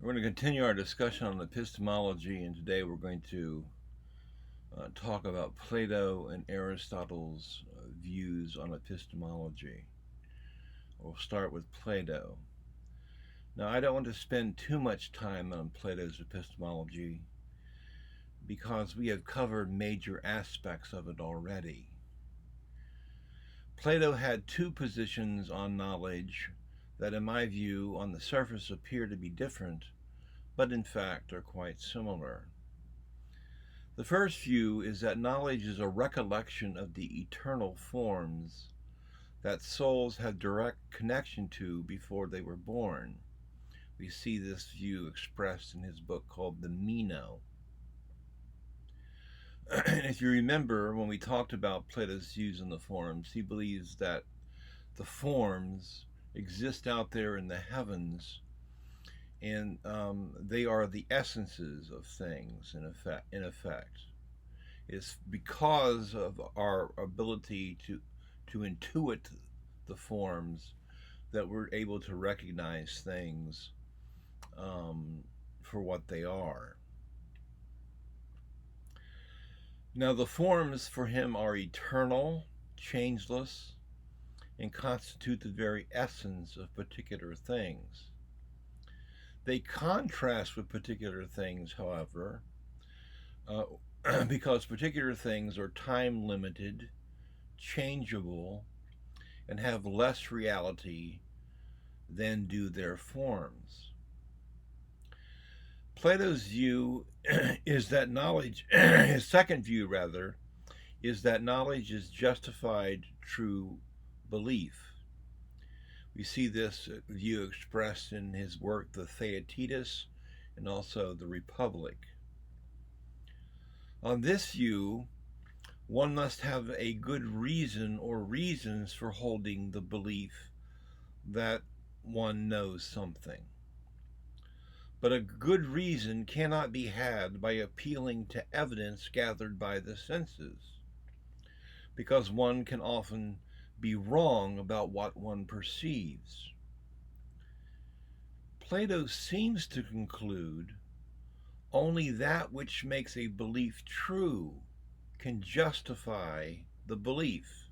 We're going to continue our discussion on epistemology, and today we're going to talk about Plato and Aristotle's views on epistemology. We'll start with Plato. Now, I don't want to spend too much time on Plato's epistemology because we have covered major aspects of it already. Plato had two positions on knowledge that, in my view, on the surface appear to be different, but in fact are quite similar. The first view is that knowledge is a recollection of the eternal forms that souls had direct connection to before they were born. We see this view expressed in his book called The Meno. And if you remember, when we talked about Plato's views on the forms, he believes that the forms exist out there in the heavens, and they are the essences of things, in effect. It's because of our ability to intuit the forms that we're able to recognize things for what they are. Now, the forms for him are eternal, changeless, and constitute the very essence of particular things. They contrast with particular things, however, because particular things are time limited, changeable, and have less reality than do their forms. Plato's view is that knowledge, his second view rather, is that knowledge is justified through belief. We see this view expressed in his work, The Theaetetus, and also The Republic. On this view, one must have a good reason or reasons for holding the belief that one knows something. But a good reason cannot be had by appealing to evidence gathered by the senses, because one can often be wrong about what one perceives. Plato seems to conclude only that which makes a belief true can justify the belief.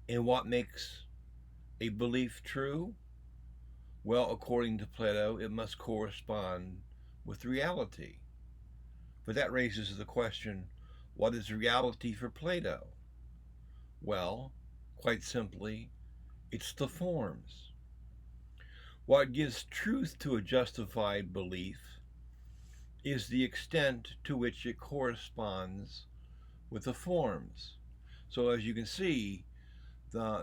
And what makes a belief true? Well, according to Plato, it must correspond with reality. But that raises the question, what is reality for Plato? Well, quite simply, it's the forms. What gives truth to a justified belief is the extent to which it corresponds with the forms. So as you can see,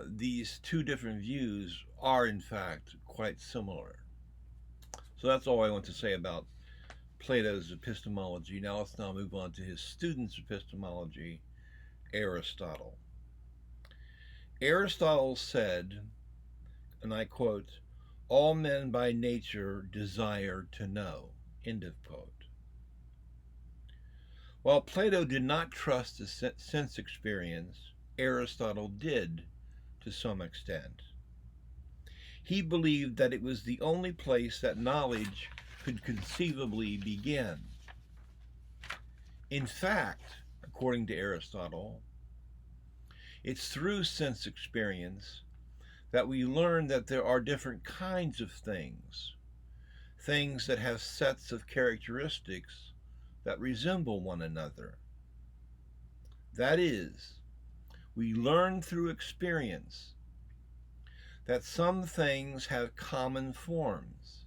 these two different views are in fact quite similar. So that's all I want to say about Plato's epistemology. Now let's move on to his student's epistemology, Aristotle. Aristotle said, and I quote, "All men by nature desire to know," end of quote. While Plato did not trust the sense experience, Aristotle did to some extent. He believed that it was the only place that knowledge could conceivably begin. In fact, according to Aristotle, it's through sense experience that we learn that there are different kinds of things that have sets of characteristics that resemble one another. That is, we learn through experience that some things have common forms,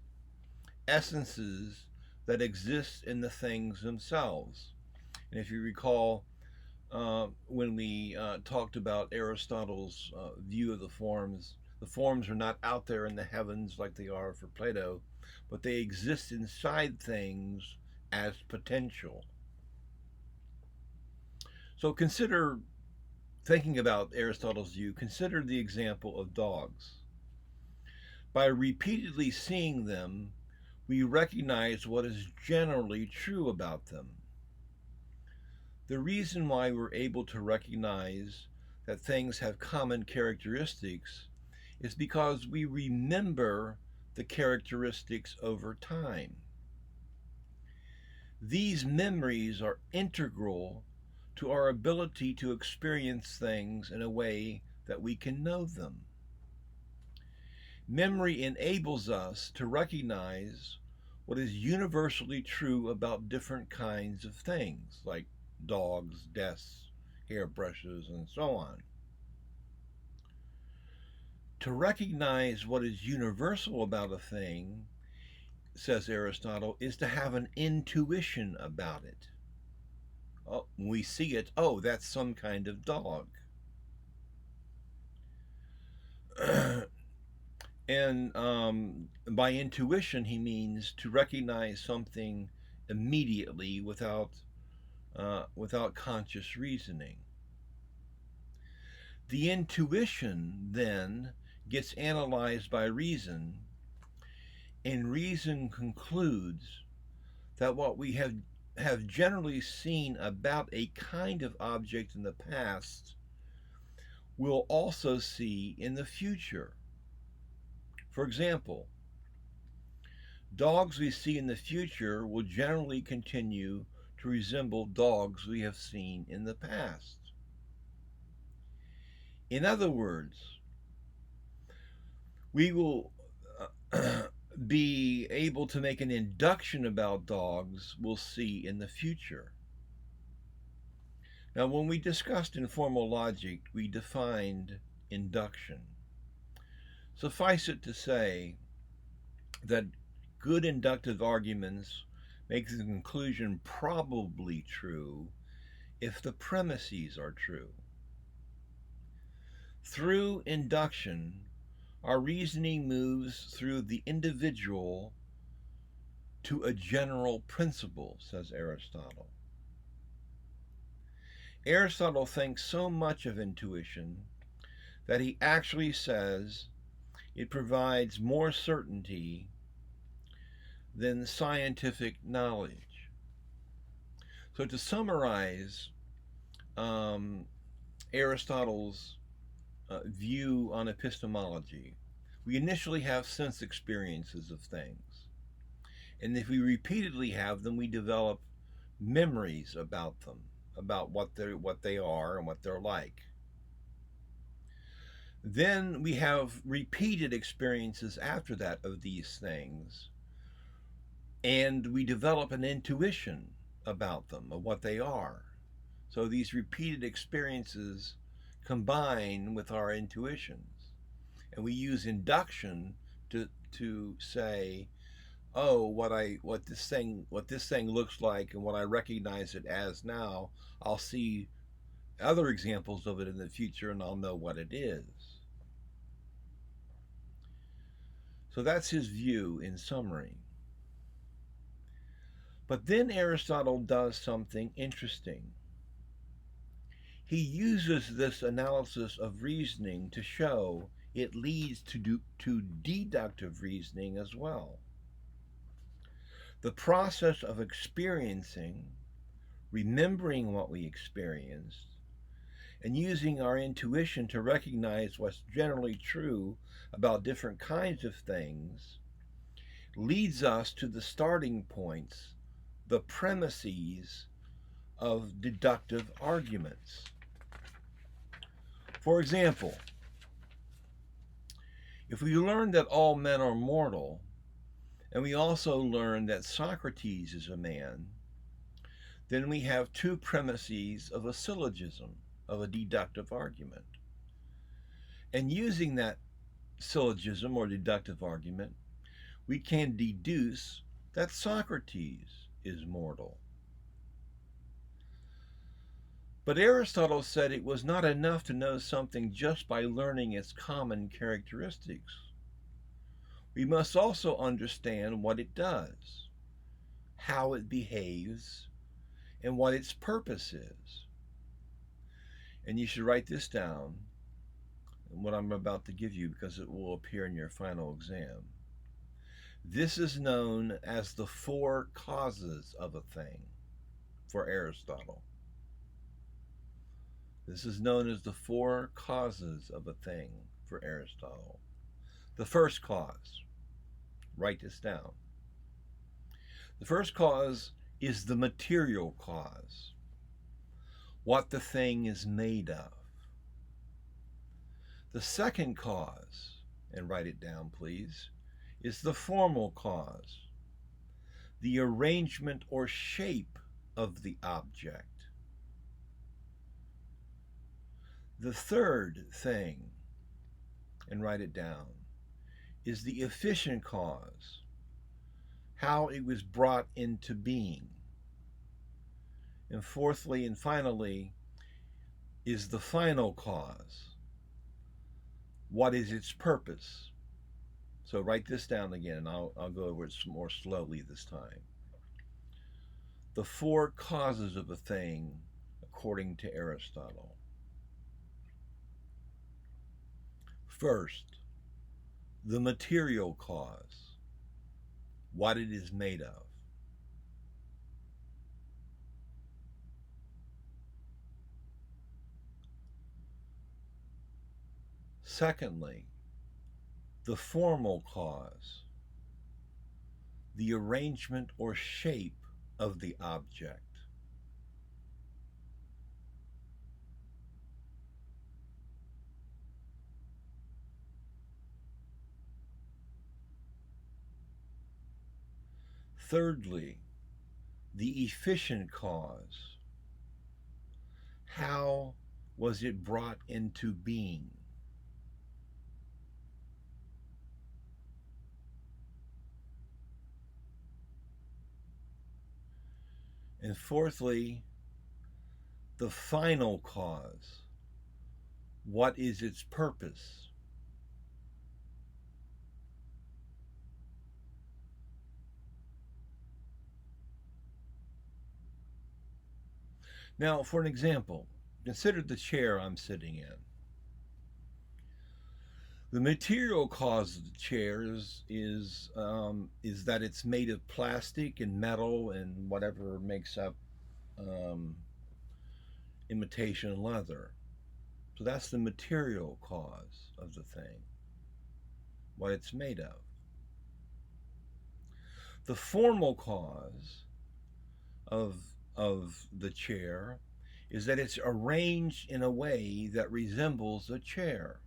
essences that exist in the things themselves. And if you recall, when we talked about Aristotle's view of the forms are not out there in the heavens like they are for Plato, but they exist inside things as potential. So thinking about Aristotle's view, consider the example of dogs. By repeatedly seeing them, we recognize what is generally true about them. The reason why we're able to recognize that things have common characteristics is because we remember the characteristics over time. These memories are integral to our ability to experience things in a way that we can know them. Memory enables us to recognize what is universally true about different kinds of things, like dogs, desks, hairbrushes, and so on. To recognize what is universal about a thing, says Aristotle, is to have an intuition about it. Oh, when we see it, oh, that's some kind of dog. And by intuition, he means to recognize something immediately without conscious reasoning. The intuition then gets analyzed by reason, and reason concludes that what we have generally seen about a kind of object in the past we'll also see in the future. For example, dogs we see in the future will generally continue to resemble dogs we have seen in the past. In other words, we will be able to make an induction about dogs we'll see in the future. Now, when we discussed informal logic, we defined induction. Suffice it to say that good inductive arguments make the conclusion probably true if the premises are true. Through induction, our reasoning moves through the individual to a general principle, says Aristotle. Aristotle thinks so much of intuition that he actually says it provides more certainty than scientific knowledge. So to summarize Aristotle's view on epistemology, we initially have sense experiences of things. And if we repeatedly have them, we develop memories about them, about what they are and what they're like. Then we have repeated experiences after that of these things, and we develop an intuition about them, of what they are. So these repeated experiences combine with our intuitions, and we use induction to say, oh, what this thing looks like, and what I recognize it as now, I'll see other examples of it in the future, and I'll know what it is. So that's his view in summary. But then Aristotle does something interesting. He uses this analysis of reasoning to show it leads to deductive reasoning as well. The process of experiencing, remembering what we experienced, and using our intuition to recognize what's generally true about different kinds of things leads us to the starting points, the premises of deductive arguments. For example, if we learn that all men are mortal, and we also learn that Socrates is a man, then we have two premises of a syllogism, of a deductive argument. And using that syllogism or deductive argument, we can deduce that Socrates is mortal. But Aristotle said it was not enough to know something just by learning its common characteristics. We must also understand what it does, how it behaves, and what its purpose is. And you should write this down, what I'm about to give you, because it will appear in your final exam. This is known as the four causes of a thing for Aristotle. This is known as the four causes of a thing for Aristotle. The first cause. Write this down. The first cause is the material cause, what the thing is made of. The second cause, and write it down please, is the formal cause, the arrangement or shape of the object. The third thing, and write it down, is the efficient cause, how it was brought into being. And fourthly and finally is the final cause, what is its purpose. So write this down again, and I'll go over it more slowly this time. The four causes of a thing according to Aristotle. First, the material cause, what it is made of. Secondly, the formal cause, the arrangement or shape of the object. Thirdly, the efficient cause, how was it brought into being? And fourthly, the final cause, what is its purpose? Now, for an example, consider the chair I'm sitting in. The material cause of the chair is that it's made of plastic and metal and whatever makes up imitation leather. So that's the material cause of the thing, what it's made of. The formal cause of the chair is that it's arranged in a way that resembles a chair.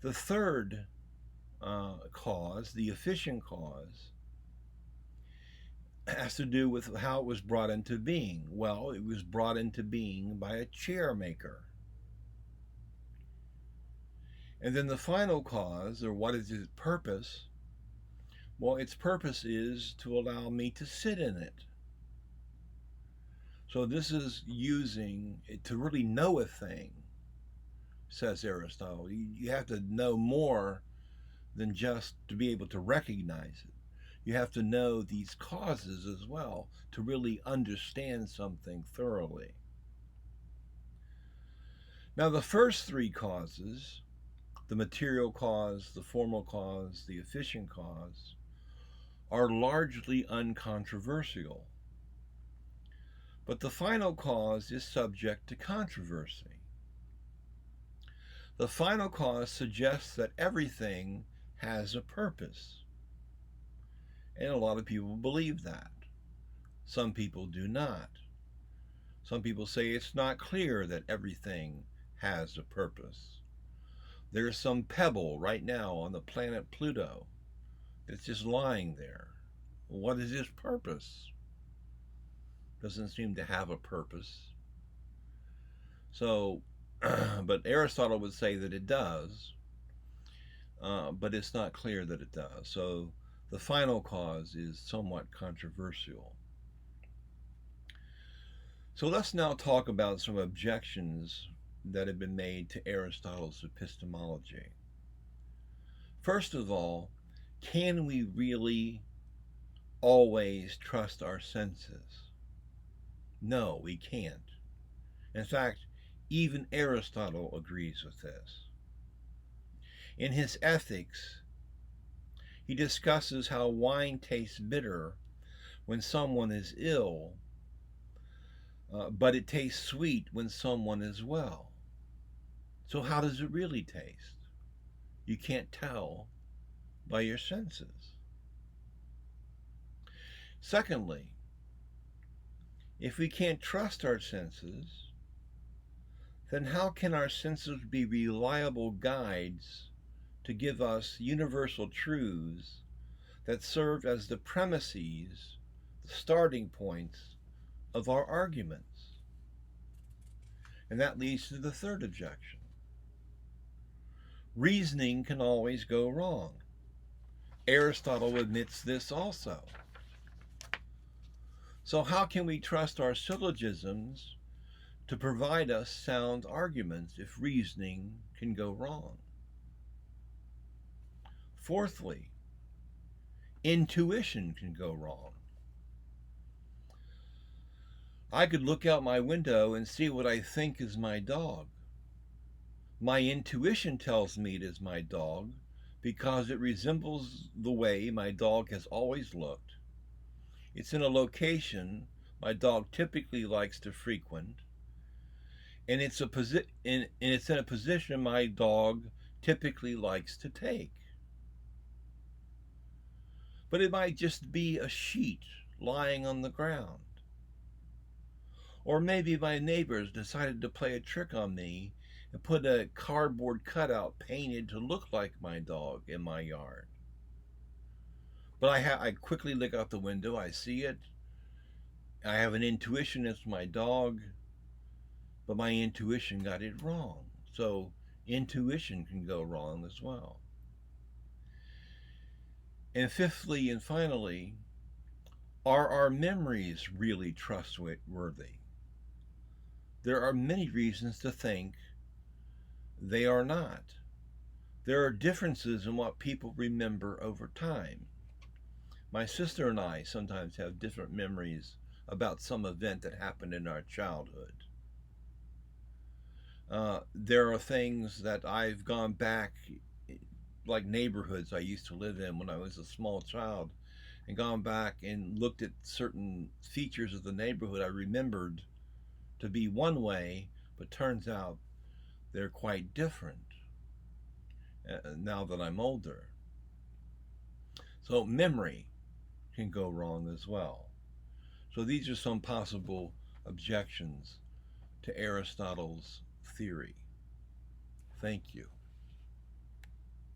The third cause, the efficient cause, has to do with how it was brought into being. Well, it was brought into being by a chair maker. And then the final cause, or what is its purpose? Well, its purpose is to allow me to sit in it. So this is using it to really know a thing, says Aristotle. You have to know more than just to be able to recognize it. You have to know these causes as well to really understand something thoroughly. Now, the first three causes, the material cause, the formal cause, the efficient cause, are largely uncontroversial. But the final cause is subject to controversy. The final cause suggests that everything has a purpose. And a lot of people believe that. Some people do not. Some people say it's not clear that everything has a purpose. There's some pebble right now on the planet Pluto that's just lying there. What is its purpose? Doesn't seem to have a purpose. So, but Aristotle would say that it does, but it's not clear that it does. So the final cause is somewhat controversial. So let's now talk about some objections that have been made to Aristotle's epistemology. First of all, can we really always trust our senses? No, we can't. In fact, even Aristotle agrees with this. In his Ethics, he discusses how wine tastes bitter when someone is ill, but it tastes sweet when someone is well. So how does it really taste? You can't tell by your senses. Secondly, if we can't trust our senses, then how can our senses be reliable guides to give us universal truths that serve as the premises, the starting points of our arguments? And that leads to the third objection. Reasoning can always go wrong. Aristotle admits this also. So how can we trust our syllogisms to provide us sound arguments if reasoning can go wrong? Fourthly, intuition can go wrong. I could look out my window and see what I think is my dog. My intuition tells me it is my dog because it resembles the way my dog has always looked. It's in a location my dog typically likes to frequent, and it's in a position my dog typically likes to take. But it might just be a sheet lying on the ground. Or maybe my neighbors decided to play a trick on me and put a cardboard cutout painted to look like my dog in my yard. But I quickly look out the window, I see it, I have an intuition it's my dog, but my intuition got it wrong. So intuition can go wrong as well. And fifthly and finally, are our memories really trustworthy? There are many reasons to think they are not. There are differences in what people remember over time. My sister and I sometimes have different memories about some event that happened in our childhood. There are things that I've gone back, like neighborhoods I used to live in when I was a small child, and gone back and looked at certain features of the neighborhood I remembered to be one way, but turns out they're quite different now that I'm older. So memory can go wrong as well. So these are some possible objections to Aristotle's theory. Thank you.